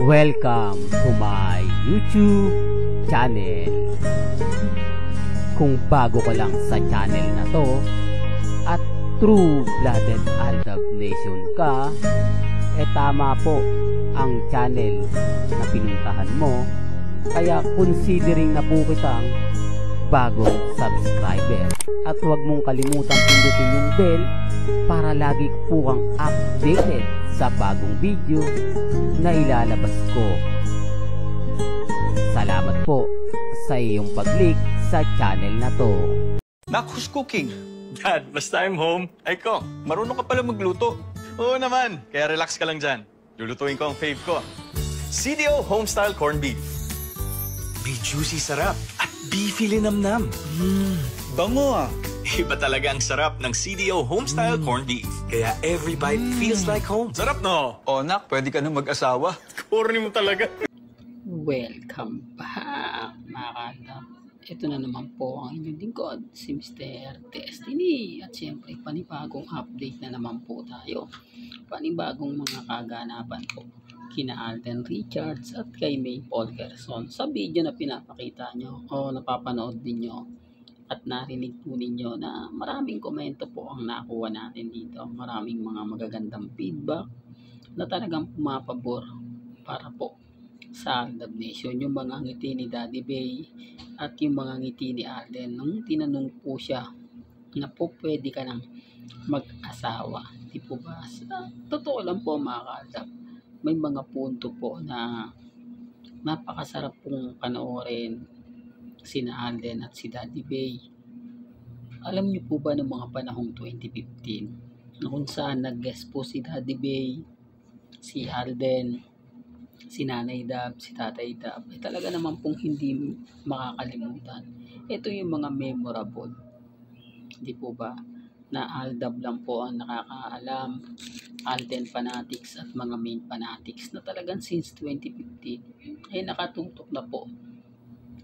Welcome to my YouTube channel. Kung bago ka lang sa channel na to at true-blooded Aldab Nation ka, tama po ang channel na pinuntahan mo. Kaya considering na po kitang bagong subscriber. At huwag mong kalimutan pindutin yung bell para lagi po kang updated sa bagong video na ilalabas ko. Salamat po sa iyong pag-click sa channel na to. Nak, who's cooking? Dad, basta I'm home. Ay ko, marunong ka pala magluto. Oo naman, kaya relax ka lang dyan. Lulutuin ko ang fave ko. CDO Homestyle Corned Beef. May juicy sarap at beefy linamnam. Bango ah. Iba talaga ang sarap ng CDO Homestyle Corned Beef. Kaya every bite feels like home. Sarap no? O nak, pwede ka na mag-asawa. Corny mo talaga. Welcome back, mga kaaldab. Ito na naman po ang inyong lingkod, si Mr. Destiny. At siyempre, panibagong update na naman po tayo. Panibagong mga kaganapan po kina Alden Richards at kay May Polkerson. Sa video na pinapakita nyo o napapanood ninyo at narinig po ninyo na maraming komento po ang nakuha natin dito. Maraming mga magagandang feedback na talagang pumapabor para po sa Aldab Nation. Yung mga ngiti ni Daddy Bay at yung mga ngiti ni Alden nung tinanong po siya na po pwede ka nang mag-asawa. Di po ba? Sa totoo lang po mga kaaldab, may mga punto po na napakasarap pong panoorin sina Alden at si Daddy Bay. Alam niyo po ba ng mga panahong 2015 na kung saan nag-guest po si Daddy Bay, si Alden, si Nanay Dab, si Tatay Dab, talaga naman pong hindi makakalimutan. Ito yung mga memorable, di po ba, na Aldab lang po ang nakakaalam, Alden fanatics at mga main fanatics na talagang since 2015 ay nakatutok na po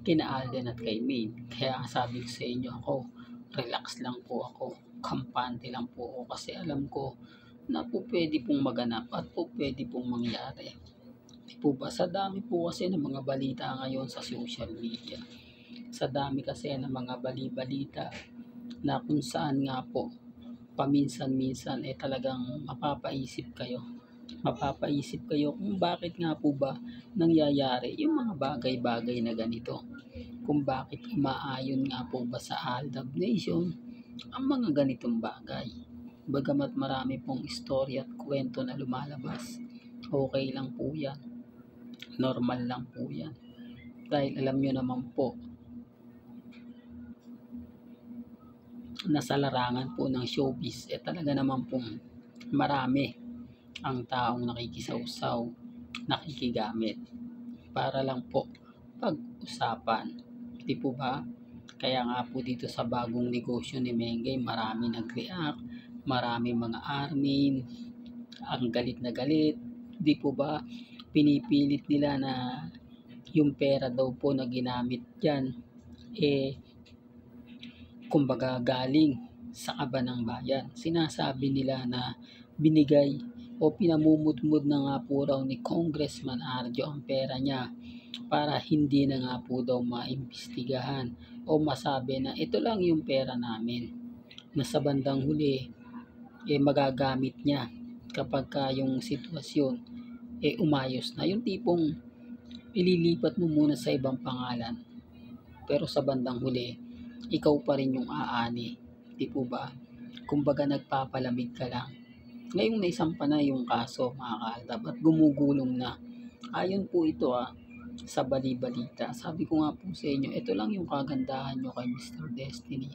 kina Alden at kay Main. Kaya sabi ko sa inyo, ako relax lang po ako, kampante lang po ako kasi alam ko na po pwede pong maganap at po pwede pong mangyari. Di po ba? Sa dami po kasi ng mga balita ngayon sa social media, sa dami kasi ng mga bali-balita na kung saan nga po paminsan-minsan talagang mapapaisip kayo kung bakit nga po ba nangyayari yung mga bagay-bagay na ganito, kung bakit umaayon nga po ba sa Aldab Nation ang mga ganitong bagay. Bagamat marami pong istorya at kwento na lumalabas, okay lang po yan, normal lang po yan, dahil alam nyo naman po na sa larangan po ng showbiz talaga naman pong marami ang taong nakikisawsaw, nakikigamit para lang po pag-usapan, di po ba? Kaya nga po dito sa bagong negosyo ni Mengay, marami nag-react, marami mga armin ang galit na galit, di po ba? Pinipilit nila na yung pera daw po na ginamit dyan kumbaga galing sa kaban ng bayan. Sinasabi nila na binigay o pinamumudmud na nga po raw ni Congressman Arjo ang pera niya para hindi na nga po daw maimbestigahan o masabi na ito lang yung pera namin, na sa bandang huli magagamit niya kapag yung sitwasyon umayos na, yung tipong ililipat mo muna sa ibang pangalan pero sa bandang huli ikaw pa rin yung aani, di po ba? Kumbaga nagpapalamig ka lang. Ngayong naisampa na yung kaso mga kaaldab at gumugulong na. Ayon po ito sa bali-balita. Sabi ko nga po sa inyo, ito lang yung kagandahan nyo kay Mr. Destiny.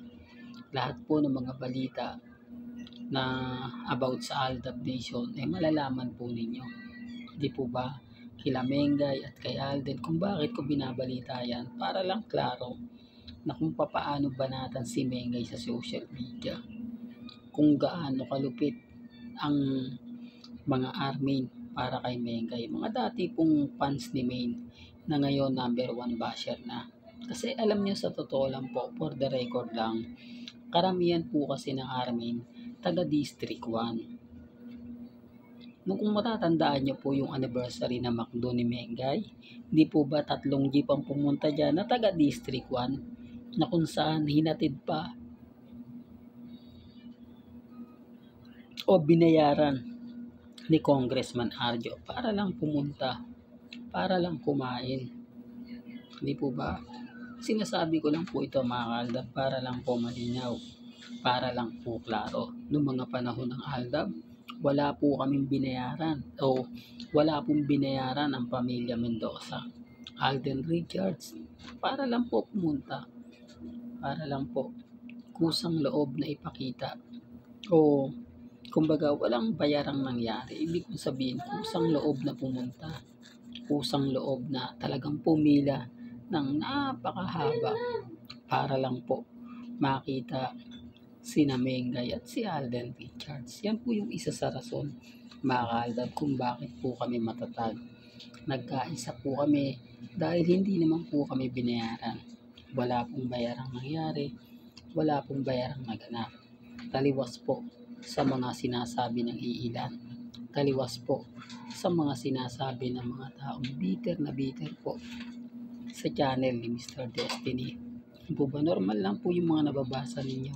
Lahat po ng mga balita na about sa Aldab Nation malalaman po ninyo. Di po ba? Kila Mengay at kay Alden, kung bakit ko binabalita yan, para lang klaro na kung papaano banatan si Mengay sa social media, kung gaano kalupit ang mga army para kay Mengay, mga dati pong fans ni Main na ngayon number 1 basher na. Kasi alam niyo, sa totoo lang po, for the record lang, karamihan po kasi ng army taga District 1. Nung kung matatandaan niyo po yung anniversary na McDo ni Mengay, hindi po ba 3 jeep ang pumunta dyan na taga District 1 na kung saan hinatid pa o binayaran ni Congressman Arjo para lang pumunta, para lang kumain. Hindi po ba? Sinasabi ko lang po ito mga kaaldab para lang po malinaw, para lang po klaro. Noong mga panahon ng aldab, wala po kaming binayaran o wala pong binayaran ang pamilya Mendoza. Alden Richards, para lang po pumunta, para lang po kusang loob na ipakita o kumbaga walang bayarang nangyari. Ibig kong sabihin, kusang loob na pumunta, kusang loob na talagang pumila ng napakahaba para lang po makita si Mengay at si Alden Richards. Yan po yung isa sa rason mga kaaldab kung bakit po kami matatag. Nagkaisa po kami dahil hindi naman po kami binayaran. Wala pong bayarang nangyari, wala pong bayarang naganap. Taliwas po sa mga sinasabi ng iilan. Taliwas po sa mga sinasabi ng mga taong bitter na bitter po sa channel ni Mr. Destiny. Po ba normal lang po yung mga nababasa ninyo?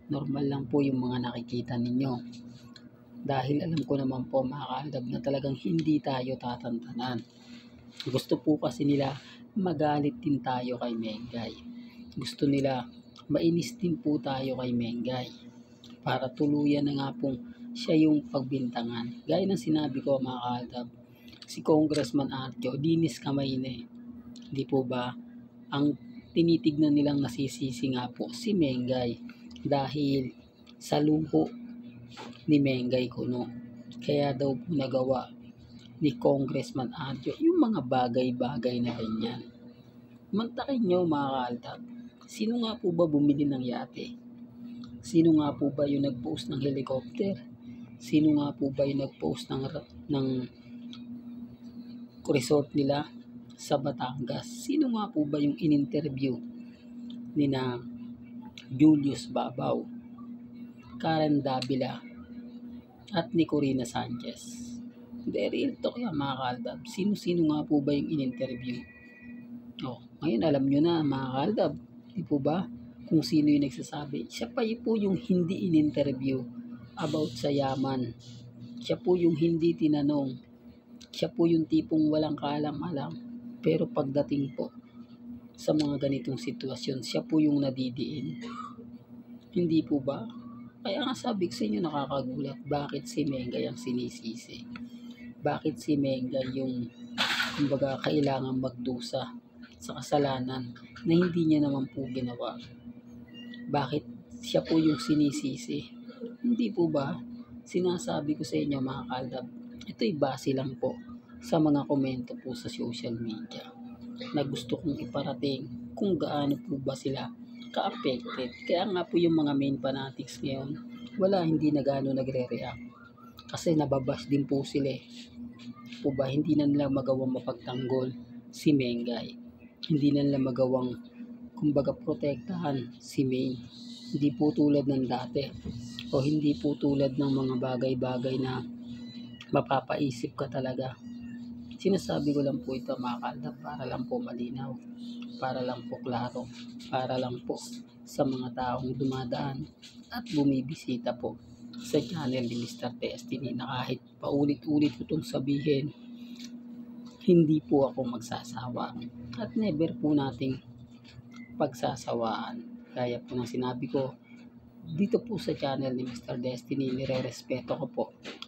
Normal lang po yung mga nakikita ninyo. Dahil alam ko naman po mga kaaldab na talagang hindi tayo tatantanan. Gusto po kasi nila magalit din tayo kay Mengay. Gusto nila mainis din po tayo kay Mengay. Para tuluyan na nga pong siya yung pagbintangan. Gaya ng sinabi ko mga kaaldab, si Congressman Arjo, dinis kamay na eh. Di po ba? Ang tinitignan nilang nasisisi nga po si Mengay dahil sa luho ni Mengay Kuno. Kaya daw po nagawa ni Congressman Arjo yung mga bagay-bagay na ganyan. Mantakin nyo mga kaaldab, sino nga po ba bumili ng yate? Sino nga po ba yung nag-post ng helicopter? Sino nga po ba yung nag-post ng resort nila sa Batangas? Sino nga po ba yung in-interview ni na Julius Babaw, Karen Davila at ni Corina Sanchez? Real talk yan mga kaaldab. Sino-sino nga po ba yung in-interview? Ngayon alam nyo na mga kaaldab, di po ba? Kung sino yung nagsasabi. Siya pa po yung hindi in-interview about sa yaman. Siya po yung hindi tinanong. Siya po yung tipong walang kaalam-alam. Pero pagdating po sa mga ganitong sitwasyon, siya po yung nadidiin. Hindi po ba? Kaya nga sabi ko sa inyo nakakagulat. Bakit si Mengay ang sinisisi? Bakit si Mengay yung kumbaga kailangan magdusa sa kasalanan na hindi niya naman po ginawa? Bakit siya po yung sinisisi? Hindi po ba? Sinasabi ko sa inyo mga kaaldab, ito'y base lang po sa mga komento po sa social media na gusto kong iparating kung gaano po ba sila ka-affected. Kaya nga po yung mga main fanatics ngayon, hindi na gaano nagre-react. Kasi nababash din po sila eh. Po ba, hindi na nila magawang mapagtanggol si Mengay. Hindi na nila magawang kumbaga protektahan si May. Hindi po tulad ng dati o hindi po tulad ng mga bagay-bagay na mapapaisip ka talaga. Sinasabi ko lang po ito mga kaaldab para lang po malinaw, para lang po klaro, para lang po sa mga taong dumadaan at bumibisita po sa channel ni Mr. Destiny na kahit paulit-ulit ko itong sabihin, hindi po ako magsasawa at never po nating pagsasawaan. Kaya po ng sinabi ko, dito po sa channel ni Mr. Destiny, nire-respeto ko po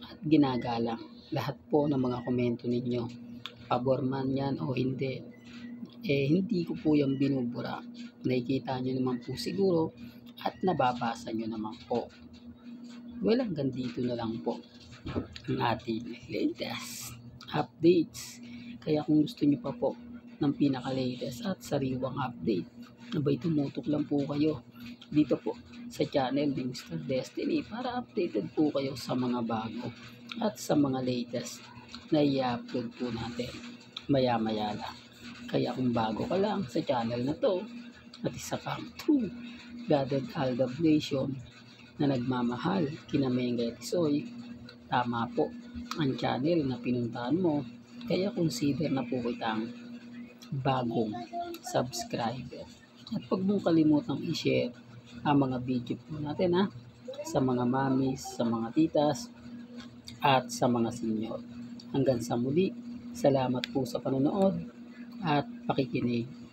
at ginagalang lahat po ng mga komento ninyo. Pabor man yan o hindi, hindi ko po yung binubura. Nakikita nyo naman po siguro at nababasa nyo naman po. Well, hanggang dito na lang po ang ating latest updates. Kaya kung gusto nyo pa po ng pinaka-latest at sariwang update, abay tumutok lang po kayo dito po sa channel ni Mr. Destiny para updated po kayo sa mga bago at sa mga latest na i-upload po natin maya-maya lang. Kaya kung bago ka lang sa channel na to at isa kang true blooded Aldab Nation na nagmamahal kina Mengay Tisoy, tama po ang channel na pinuntahan mo. Kaya consider na po kitang bagong subscriber. At huwag mong kalimutang i-share ang mga video po natin sa mga mamis, sa mga titas, at sa mga senior. Hanggang sa muli, salamat po sa panonood at pakikinig.